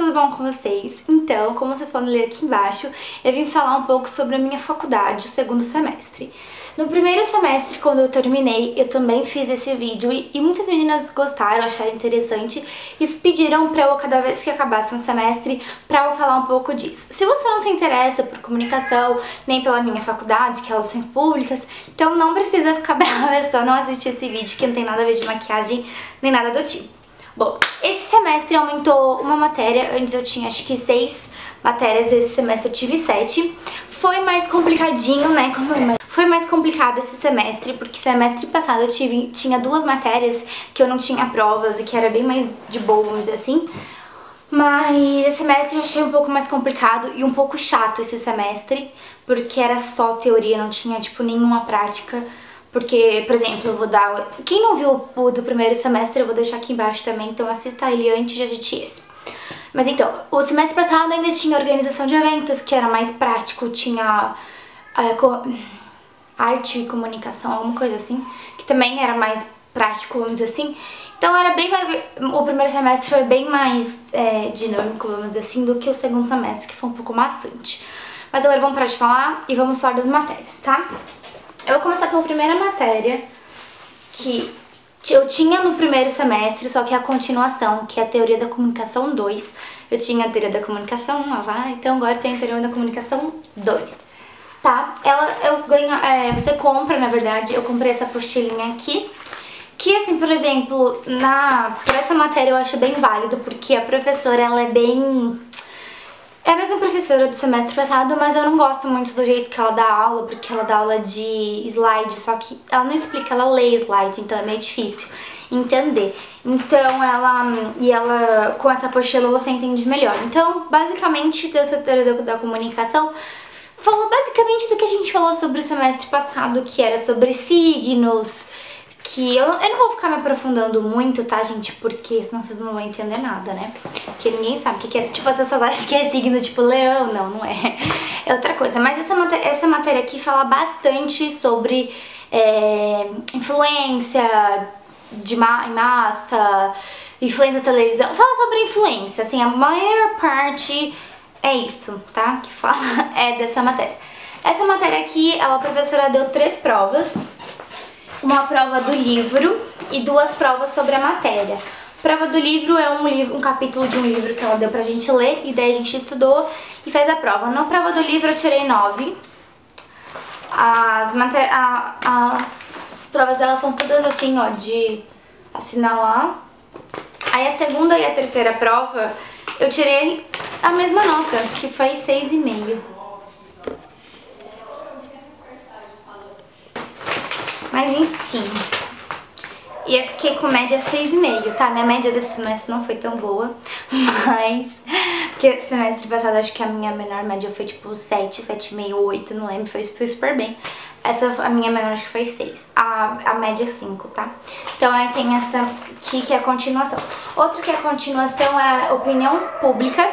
tudo bom com vocês? Então, como vocês podem ler aqui embaixo, eu vim falar um pouco sobre a minha faculdade, o segundo semestre. No primeiro semestre, quando eu terminei, eu também fiz esse vídeo e muitas meninas gostaram, acharam interessante e pediram pra eu, cada vez que acabasse um semestre, pra eu falar um pouco disso. Se você não se interessa por comunicação, nem pela minha faculdade, que é Relações Públicas, então não precisa ficar brava, é só não assistir esse vídeo que não tem nada a ver de maquiagem, nem nada do tipo. Bom, esse semestre aumentou uma matéria, antes eu tinha acho que 6 matérias, esse semestre eu tive 7. Foi mais complicadinho, né, foi mais complicado esse semestre, porque semestre passado eu tinha 2 matérias que eu não tinha provas e que era bem mais de boa, vamos dizer assim. Mas esse semestre eu achei um pouco mais complicado e um pouco chato esse semestre, porque era só teoria, não tinha tipo nenhuma prática. Porque, por exemplo, eu vou dar... Quem não viu o do primeiro semestre, eu vou deixar aqui embaixo também, então assista ele antes de assistir esse. Mas então, o semestre passado ainda tinha organização de eventos, que era mais prático, tinha arte e comunicação, alguma coisa assim, que também era mais prático, vamos dizer assim. Então era bem mais... O primeiro semestre foi bem mais dinâmico, vamos dizer assim, do que o segundo semestre, que foi um pouco maçante. Mas agora vamos parar de falar e vamos falar das matérias, tá? Eu vou começar pela primeira matéria, que eu tinha no primeiro semestre, só que é a continuação, que é a Teoria da Comunicação 2. Eu tinha a Teoria da Comunicação 1, então agora eu tenho a Teoria da Comunicação 2. Tá? Você compra, na verdade, eu comprei essa apostilinha aqui, que assim, por exemplo, por essa matéria eu acho bem válido, porque a professora, ela é bem... É a mesma professora do semestre passado, mas eu não gosto muito do jeito que ela dá aula, porque ela dá aula de slide, só que ela não explica, ela lê slide, então é meio difícil entender. Então com essa apostila você entende melhor. Então, basicamente, dessa teoria da comunicação, falou basicamente do que a gente falou sobre o semestre passado, que era sobre signos, que eu não vou ficar me aprofundando muito, tá, gente? Porque senão vocês não vão entender nada, né? Porque ninguém sabe o que é. Tipo, as pessoas acham que é signo tipo leão. Não é. É outra coisa. Mas essa matéria aqui fala bastante sobre influência em massa, influência da televisão. Fala sobre influência, assim, a maior parte é isso, tá? Que fala dessa matéria. Essa matéria aqui, a professora deu 3 provas. Uma prova do livro e 2 provas sobre a matéria. A prova do livro é um capítulo de um livro que ela deu pra gente ler, e daí a gente estudou e fez a prova. Na prova do livro eu tirei 9. As provas delas são todas assim, ó, de assinalar. Aí a segunda e a terceira prova eu tirei a mesma nota, que foi 6,5. Mas enfim, e eu fiquei com média 6,5, tá? Minha média desse semestre não foi tão boa, mas... Porque semestre passado acho que a minha menor média foi tipo 7, 7,5, 8, não lembro, foi super bem. A minha menor acho que foi 6, a média 5, tá? Então aí tem essa aqui que é a continuação. Outra que é a continuação é a opinião pública.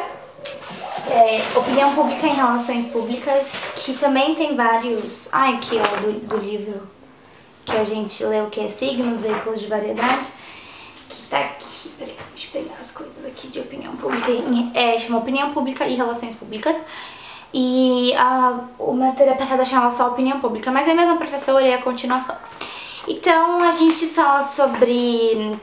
Opinião pública em relações públicas, que também tem vários... aqui ó, do livro... que a gente leu, que é signos, veículos de variedade, que tá aqui, peraí, deixa eu pegar as coisas aqui de opinião pública, chama Opinião Pública e Relações Públicas, e a matéria passada chamava só Opinião Pública, mas é a mesma professora e a continuação. Então a gente fala sobre...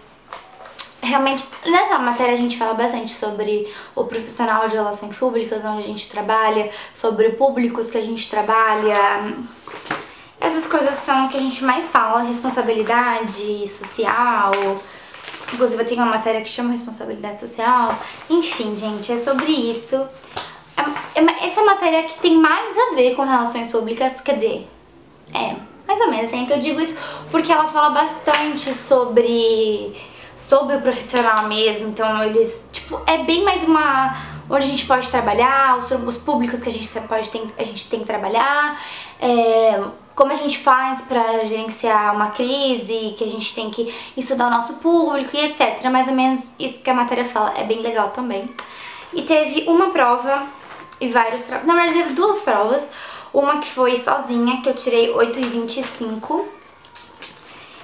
Realmente, nessa matéria a gente fala bastante sobre o profissional de relações públicas, onde a gente trabalha, sobre públicos que a gente trabalha... Essas coisas são o que a gente mais fala, responsabilidade social, inclusive eu tenho uma matéria que chama responsabilidade social, enfim, gente, é sobre isso. Essa matéria que tem mais a ver com relações públicas, quer dizer, mais ou menos, assim, é que eu digo isso porque ela fala bastante sobre o profissional mesmo, então eles, tipo, é bem mais onde a gente pode trabalhar, os públicos que a gente tem que trabalhar, como a gente faz pra gerenciar uma crise, que a gente tem que estudar o nosso público e etc. Mais ou menos isso que a matéria fala, é bem legal também. E teve uma prova e vários trabalhos, na verdade teve 2 provas, uma que foi sozinha, que eu tirei 8,25,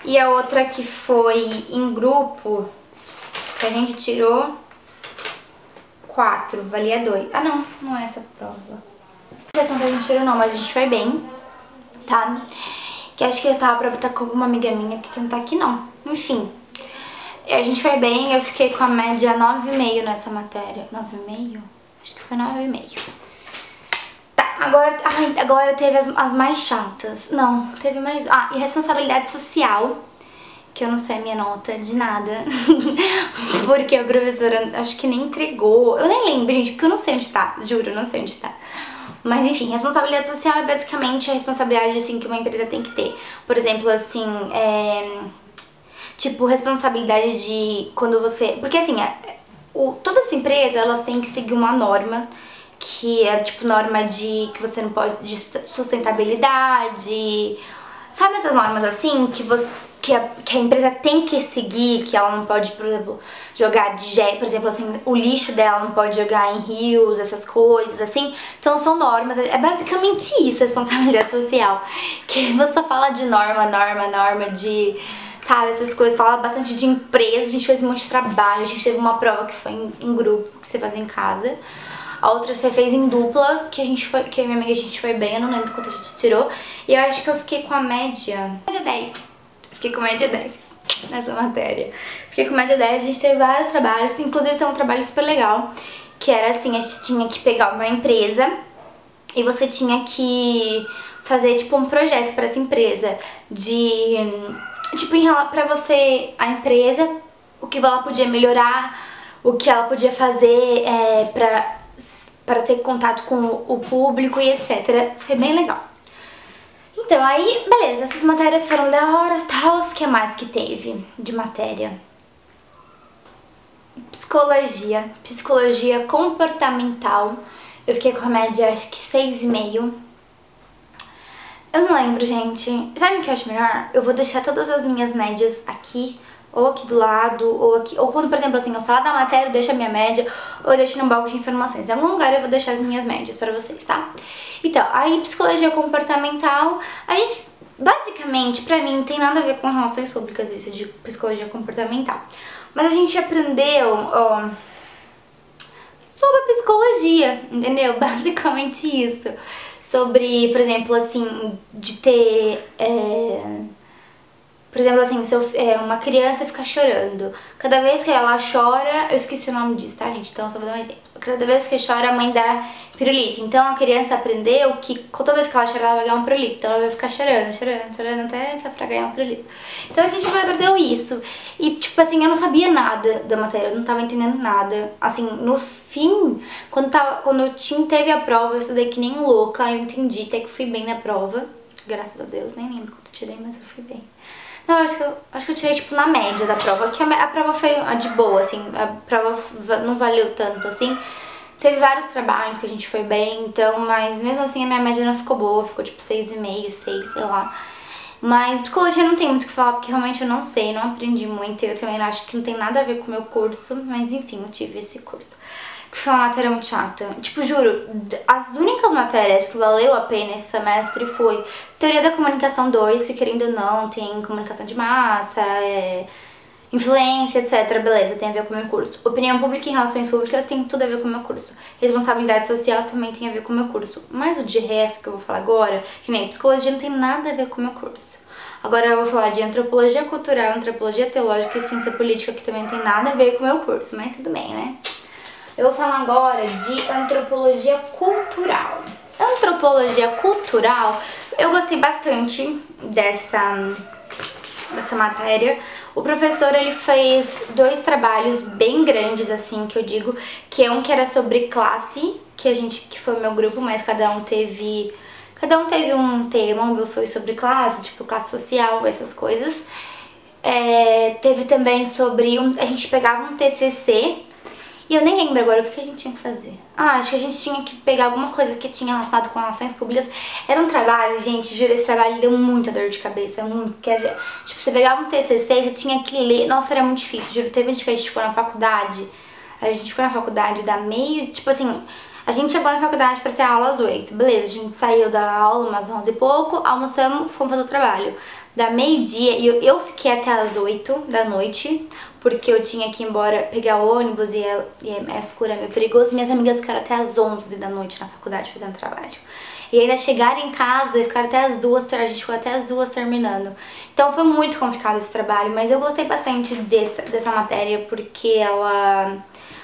e a outra que foi em grupo, que a gente tirou 4, valia 2. Ah, não, não é essa prova. Não sei quanto a gente tirou não, mas a gente foi bem, tá? Que acho que a prova tá com uma amiga minha, porque não tá aqui não. Enfim, a gente foi bem, eu fiquei com a média 9,5 nessa matéria. 9,5? Acho que foi 9,5. Tá, agora teve as mais chatas. Não, teve mais... Ah, e responsabilidade social, que eu não sei a minha nota de nada. Porque a professora acho que nem entregou. Eu nem lembro, gente, porque eu não sei onde tá. Juro, eu não sei onde tá. Mas enfim, responsabilidade social é basicamente a responsabilidade assim, que uma empresa tem que ter. Por exemplo, assim, tipo, responsabilidade de quando você... Porque assim, todas as empresas, elas têm que seguir uma norma, que é tipo norma de que você não pode... de sustentabilidade... Sabe essas normas assim, que a empresa tem que seguir, que ela não pode, por exemplo, jogar por exemplo, assim, o lixo dela não pode jogar em rios, essas coisas, assim. Então são normas, é basicamente isso, responsabilidade social. Que você fala de norma de, sabe, essas coisas, fala bastante de empresa, a gente fez um monte de trabalho, a gente teve uma prova que foi em grupo, que você fazia em casa. A outra você fez em dupla, que a minha amiga a gente foi bem, eu não lembro quanto a gente tirou. E eu acho que eu fiquei com a média 10. Fiquei com média 10 nessa matéria. Fiquei com média 10, a gente teve vários trabalhos, inclusive tem um trabalho super legal, que era assim, a gente tinha que pegar uma empresa e você tinha que fazer tipo um projeto pra essa empresa de, tipo, pra você, a empresa, o que ela podia melhorar, o que ela podia fazer pra ter contato com o público e etc. Foi bem legal. Então, aí, beleza, essas matérias foram da hora, tal. O que mais que teve de matéria? Psicologia comportamental. Eu fiquei com a média, acho que 6,5. Eu não lembro, gente. Sabe o que eu acho melhor? Eu vou deixar todas as minhas médias aqui, ou aqui do lado, ou aqui. Ou quando, por exemplo, assim, eu falar da matéria, eu deixo a minha média, ou eu deixo no bloco de informações. Em algum lugar eu vou deixar as minhas médias pra vocês, tá? Então, aí psicologia comportamental, a gente, basicamente, pra mim, não tem nada a ver com relações públicas isso de psicologia comportamental. Mas a gente aprendeu sobre psicologia, entendeu? Basicamente isso. Sobre, por exemplo, assim, de ter... Por exemplo, assim, se uma criança fica chorando, cada vez que ela chora, eu esqueci o nome disso, tá, gente? Então, só vou dar um exemplo. Cada vez que chora, a mãe dá pirulito. Então, a criança aprendeu que toda vez que ela chora, ela vai ganhar um pirulito. Então, ela vai ficar chorando até pra ganhar um pirulito. Então, a gente aprendeu isso. E, tipo assim, eu não sabia nada da matéria, eu não tava entendendo nada. Assim, no fim, quando teve a prova, eu estudei que nem louca, eu entendi, até que fui bem na prova. Graças a Deus, nem lembro quanto eu tirei, mas eu fui bem. Não, acho que eu tirei, tipo, na média da prova, que a prova foi de boa, assim, a prova não valeu tanto, assim. Teve vários trabalhos que a gente foi bem, então, mas mesmo assim a minha média não ficou boa, ficou, tipo, 6,5, 6, sei lá. Mas psicologia não tem muito o que falar, porque realmente eu não sei, não aprendi muito, e eu também acho que não tem nada a ver com o meu curso, mas enfim, eu tive esse curso. Que foi uma matéria muito chata. Tipo, juro, as únicas matérias que valeu a pena esse semestre foi Teoria da Comunicação 2, que querendo ou não, tem comunicação de massa, influência, etc. Beleza, tem a ver com o meu curso. Opinião pública e relações públicas tem tudo a ver com o meu curso. Responsabilidade social também tem a ver com o meu curso. Mas o de resto que eu vou falar agora, que nem psicologia, não tem nada a ver com o meu curso. Agora eu vou falar de antropologia cultural, antropologia teológica e ciência política, que também não tem nada a ver com o meu curso, mas tudo bem, né? Eu vou falar agora de antropologia cultural. Antropologia cultural, eu gostei bastante dessa matéria. O professor, ele fez 2 trabalhos bem grandes, assim, que eu digo, que um que era sobre classe, que foi o meu grupo, mas cada um teve um tema. O meu foi sobre classe, tipo classe social, essas coisas. Teve também sobre a gente pegava um TCC. E eu nem lembro agora o que a gente tinha que fazer. Ah, acho que a gente tinha que pegar alguma coisa que tinha relacionado com relações públicas. Era um trabalho, gente, juro, esse trabalho deu muita dor de cabeça, muito. Tipo, você pegava um TCC, você tinha que ler. Nossa, era muito difícil, juro. Teve um dia que a gente ficou na faculdade. A gente ficou na faculdade da meio, tipo assim, A gente chegou na faculdade pra ter aula às 8, beleza, a gente saiu da aula umas 11 e pouco, almoçamos, fomos fazer o trabalho. Da meio-dia, e eu fiquei até às 8 da noite, porque eu tinha que ir embora pegar o ônibus e é escuro, é meio perigoso. E minhas amigas ficaram até às 11 da noite na faculdade fazendo trabalho. E ainda chegaram em casa e ficaram até às 2, a gente ficou até às 2 terminando. Então foi muito complicado esse trabalho, mas eu gostei bastante dessa matéria, porque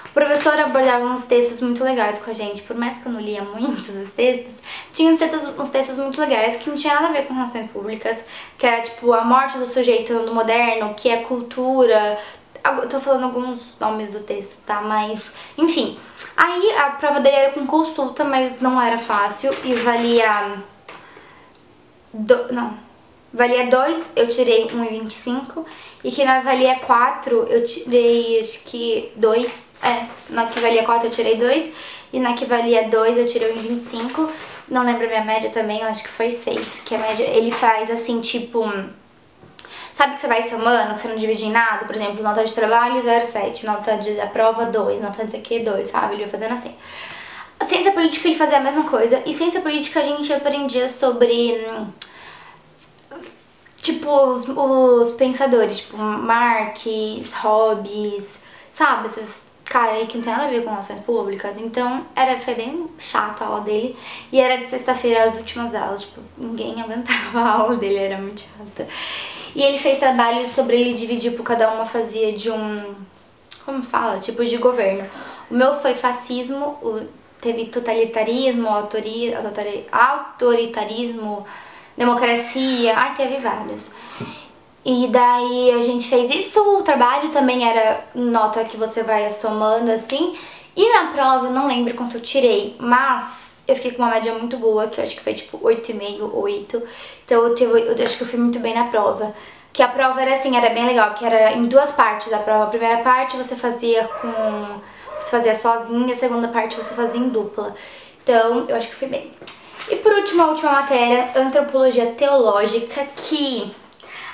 o professor abordava uns textos muito legais com a gente. Por mais que eu não lia muitos os textos, tinha uns textos muito legais que não tinha nada a ver com relações públicas, que era tipo a morte do sujeito no moderno, que é cultura. Eu tô falando alguns nomes do texto, tá? Mas, enfim. Aí a prova dele era com consulta, mas não era fácil e valia... Valia 2, eu tirei 1,25. E que na valia 4, eu tirei, acho que 2. Na que valia 4 eu tirei 2 e na que valia 2 eu tirei 1,25. Não lembro a minha média também, eu acho que foi 6. Que a média, ele faz assim, tipo... Sabe que você vai somando, que você não divide em nada? Por exemplo, nota de trabalho 0,7, nota da prova 2, nota de aqui 2, sabe? Ele vai fazendo assim. A ciência política ele fazia a mesma coisa. E ciência política a gente aprendia sobre... tipo, os pensadores, tipo, Marx, Hobbes, sabe? Esses cara aí que não tem nada a ver com relações públicas. Então foi bem chato a aula dele. E era de sexta-feira as últimas aulas, tipo, ninguém aguentava a aula dele, era muito chata. E ele fez trabalhos sobre ele dividir, por cada uma fazia de um... como fala? Tipos de governo. O meu foi fascismo, teve totalitarismo, autoritarismo, democracia, teve vários. E daí a gente fez isso, o trabalho também era nota que você vai somando assim. E na prova eu não lembro quanto eu tirei, mas eu fiquei com uma média muito boa, que eu acho que foi tipo 8,5, 8. Então eu acho que eu fui muito bem na prova. Que a prova era assim, era bem legal, que era em duas partes a prova. A primeira parte você fazia sozinha, a segunda parte você fazia em dupla. Então eu acho que fui bem. E por último, a última matéria, antropologia teológica, que...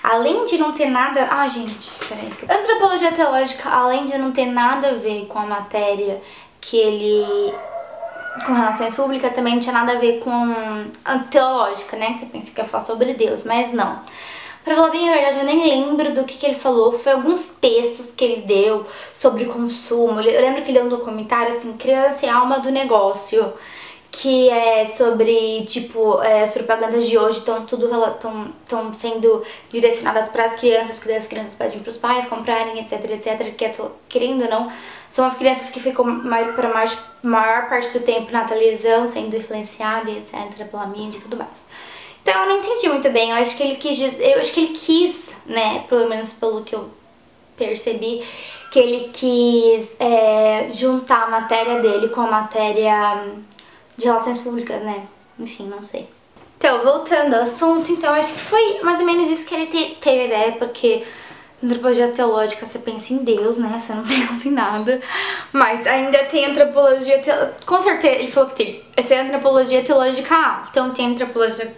além de não ter nada... gente, peraí. Antropologia teológica, além de não ter nada a ver com a matéria que ele... com relações públicas, também não tinha nada a ver com a teológica, né? Que você pensa que ia falar sobre Deus, mas não. Pra falar bem a verdade, eu nem lembro do que ele falou. Foi alguns textos que ele deu sobre consumo. Eu lembro que ele deu um documentário, assim, Criança e Alma do Negócio, que é sobre, tipo, as propagandas de hoje estão sendo direcionadas para as crianças, porque as crianças pedem para os pais comprarem, etc, etc, que querendo ou não, são as crianças que ficam maior parte do tempo na televisão, sendo influenciadas, etc, pela mídia e tudo mais. Então eu não entendi muito bem, eu acho que ele quis, né, pelo menos pelo que eu percebi, que ele quis juntar a matéria dele com a matéria de relações públicas, né? Enfim, não sei. Então, voltando ao assunto, então acho que foi mais ou menos isso que ele teve a ideia, porque antropologia teológica você pensa em Deus, né? Você não pensa em nada. Mas ainda tem antropologia teológica. Com certeza, ele falou que tem. Essa é antropologia teológica A. Então tem antropologia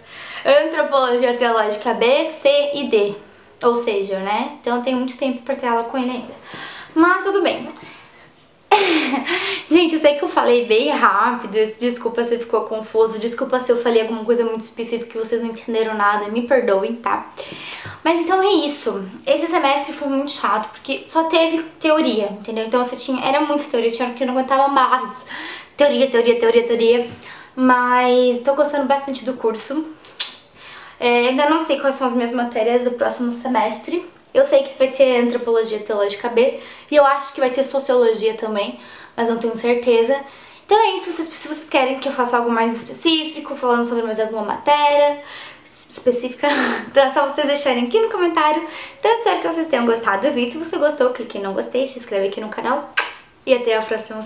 teológica B, C e D. Ou seja, né? Então eu tenho muito tempo pra ter aula com ele ainda. Mas tudo bem. Gente, eu sei que eu falei bem rápido, desculpa se ficou confuso, desculpa se eu falei alguma coisa muito específica que vocês não entenderam nada, me perdoem, tá? Mas então é isso. Esse semestre foi muito chato, porque só teve teoria, entendeu? Então era muita teoria, tinha hora que eu não aguentava mais. Teoria. Mas tô gostando bastante do curso. Ainda não sei quais são as minhas matérias do próximo semestre. Eu sei que vai ter antropologia teológica B e eu acho que vai ter sociologia também, mas não tenho certeza. Então é isso, se vocês querem que eu faça algo mais específico, falando sobre mais alguma matéria específica, então é só vocês deixarem aqui no comentário. Então eu espero que vocês tenham gostado do vídeo. Se você gostou, clique em não gostei, se inscreve aqui no canal e até a próxima.